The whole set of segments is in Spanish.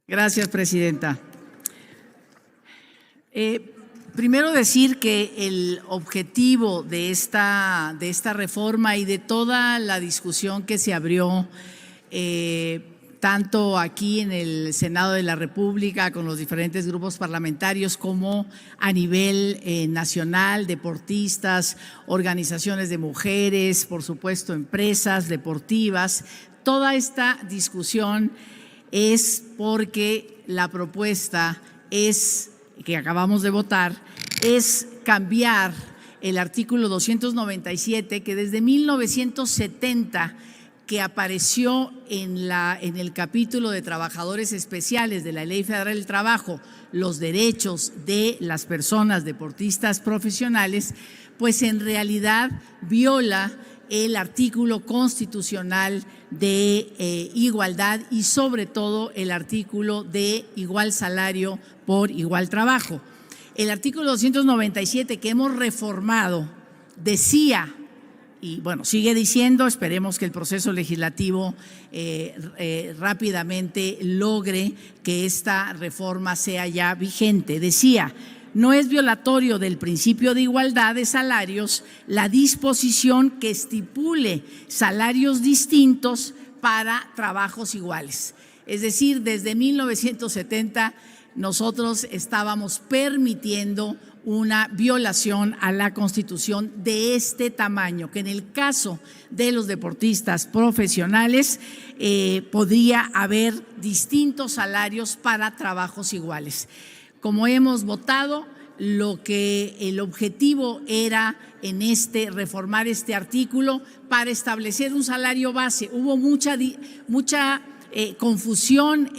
Gracias, presidenta. Primero decir que el objetivo de esta reforma y de toda la discusión que se abrió tanto aquí en el Senado de la República con los diferentes grupos parlamentarios como a nivel nacional, deportistas, organizaciones de mujeres, por supuesto empresas deportivas, toda esta discusión es porque la propuesta que acabamos de votar es cambiar el artículo 297 que desde 1970 que apareció en el capítulo de trabajadores especiales de la Ley Federal del Trabajo, los derechos de las personas deportistas profesionales, pues en realidad viola el artículo constitucional de igualdad y sobre todo el artículo de igual salario por igual trabajo. El artículo 297 que hemos reformado decía, y bueno, sigue diciendo, esperemos que el proceso legislativo rápidamente logre que esta reforma sea ya vigente. Decía, no es violatorio del principio de igualdad de salarios la disposición que estipule salarios distintos para trabajos iguales. Es decir, desde 1970 nosotros estábamos permitiendo una violación a la Constitución de este tamaño, que en el caso de los deportistas profesionales podría haber distintos salarios para trabajos iguales. Como hemos votado, el objetivo era reformar este artículo para establecer un salario base. Hubo mucha confusión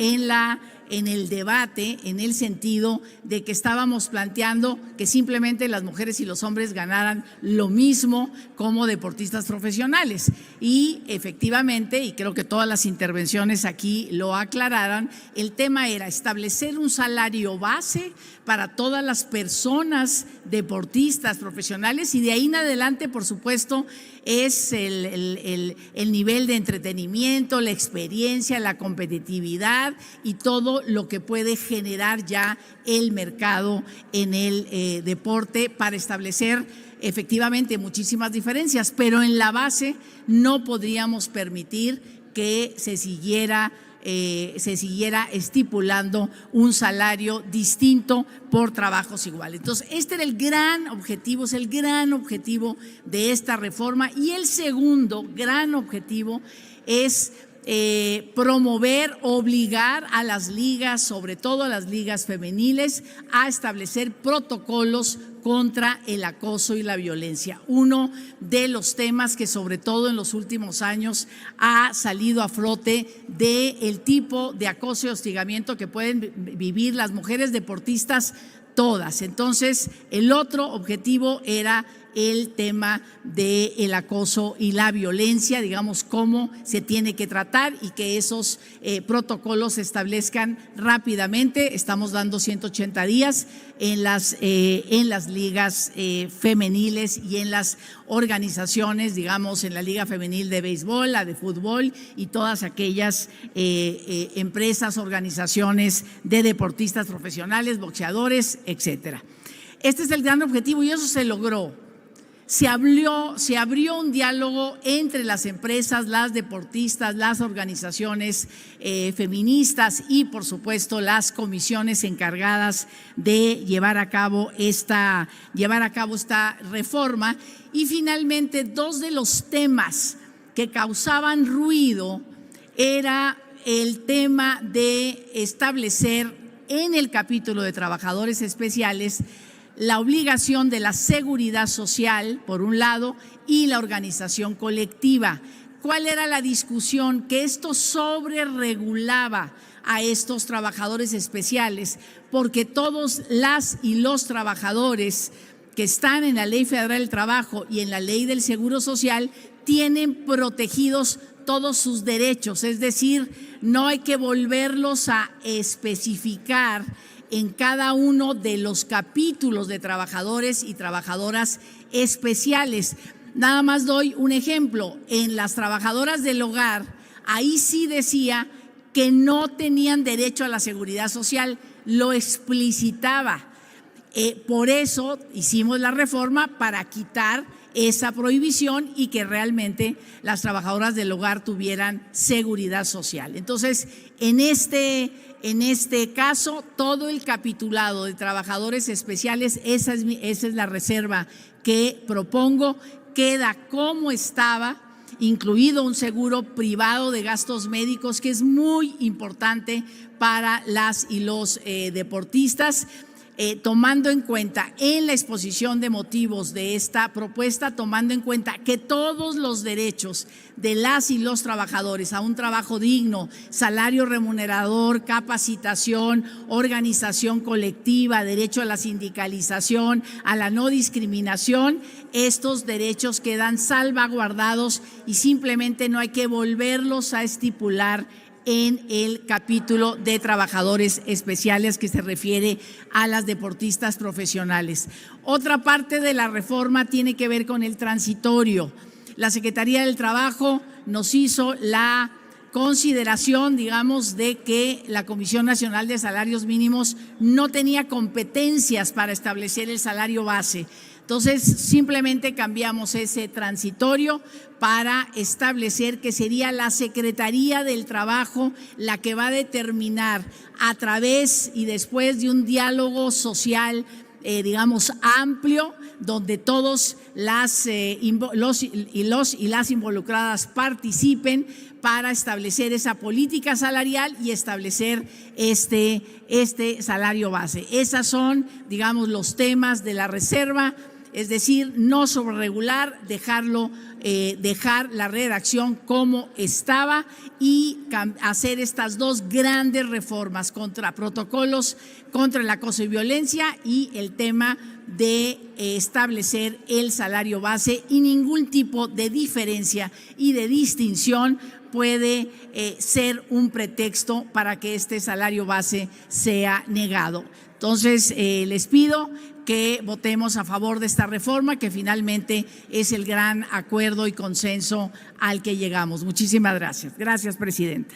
en el debate, en el sentido de que estábamos planteando que simplemente las mujeres y los hombres ganaran lo mismo como deportistas profesionales. Y efectivamente, y creo que todas las intervenciones aquí lo aclararon, el tema era establecer un salario base para todas las personas deportistas profesionales y de ahí en adelante, por supuesto, es el nivel de entretenimiento, la experiencia, la competitividad y todo lo que puede generar ya el mercado en el deporte para establecer efectivamente muchísimas diferencias, pero en la base no podríamos permitir que se siguiera estipulando un salario distinto por trabajos iguales. Entonces, este era el gran objetivo, es el gran objetivo de esta reforma. Y el segundo gran objetivo es promover, obligar a las ligas, sobre todo a las ligas femeniles, a establecer protocolos contra el acoso y la violencia. Uno de los temas que sobre todo en los últimos años ha salido a flote del tipo de acoso y hostigamiento que pueden vivir las mujeres deportistas todas. Entonces, el otro objetivo era el tema del acoso y la violencia, digamos, cómo se tiene que tratar y que esos protocolos se establezcan rápidamente. Estamos dando 180 días en las ligas femeniles y en las organizaciones, digamos, en la Liga Femenil de Béisbol, la de fútbol y todas aquellas empresas, organizaciones de deportistas profesionales, boxeadores, etcétera. Este es el gran objetivo y eso se logró. Se abrió un diálogo entre las empresas, las deportistas, las organizaciones feministas y, por supuesto, las comisiones encargadas de llevar a cabo esta reforma. Y finalmente, dos de los temas que causaban ruido era el tema de establecer en el capítulo de trabajadores especiales la obligación de la seguridad social, por un lado, y la organización colectiva. ¿Cuál era la discusión? Que esto sobreregulaba a estos trabajadores especiales, porque todos las y los trabajadores que están en la Ley Federal del Trabajo y en la Ley del Seguro Social tienen protegidos todos sus derechos, es decir, no hay que volverlos a especificar en cada uno de los capítulos de trabajadores y trabajadoras especiales. Nada más doy un ejemplo, en las trabajadoras del hogar, ahí sí decía que no tenían derecho a la seguridad social, lo explicitaba. Por eso hicimos la reforma, para quitar esa prohibición y que realmente las trabajadoras del hogar tuvieran seguridad social. Entonces, en este caso, todo el capitulado de trabajadores especiales, esa es la reserva que propongo, queda como estaba, incluido un seguro privado de gastos médicos, que es muy importante para las y los deportistas. Tomando en cuenta en la exposición de motivos de esta propuesta, tomando en cuenta que todos los derechos de las y los trabajadores a un trabajo digno, salario remunerador, capacitación, organización colectiva, derecho a la sindicalización, a la no discriminación, estos derechos quedan salvaguardados y simplemente no hay que volverlos a estipular en el capítulo de trabajadores especiales que se refiere a las deportistas profesionales. Otra parte de la reforma tiene que ver con el transitorio. La Secretaría del Trabajo nos hizo la consideración, digamos, de que la Comisión Nacional de Salarios Mínimos no tenía competencias para establecer el salario base. Entonces, simplemente cambiamos ese transitorio para establecer que sería la Secretaría del Trabajo la que va a determinar, a través y después de un diálogo social, digamos, amplio, donde todos los y las involucradas participen, para establecer esa política salarial y establecer este salario base. Esos son, digamos, los temas de la reserva. Es decir, no sobreregular, dejar la redacción como estaba y hacer estas dos grandes reformas contra protocolos contra el acoso y violencia y el tema de establecer el salario base, y ningún tipo de diferencia y de distinción puede ser un pretexto para que este salario base sea negado. Entonces, les pido que votemos a favor de esta reforma, que finalmente es el gran acuerdo y consenso al que llegamos. Muchísimas gracias. Gracias, presidenta.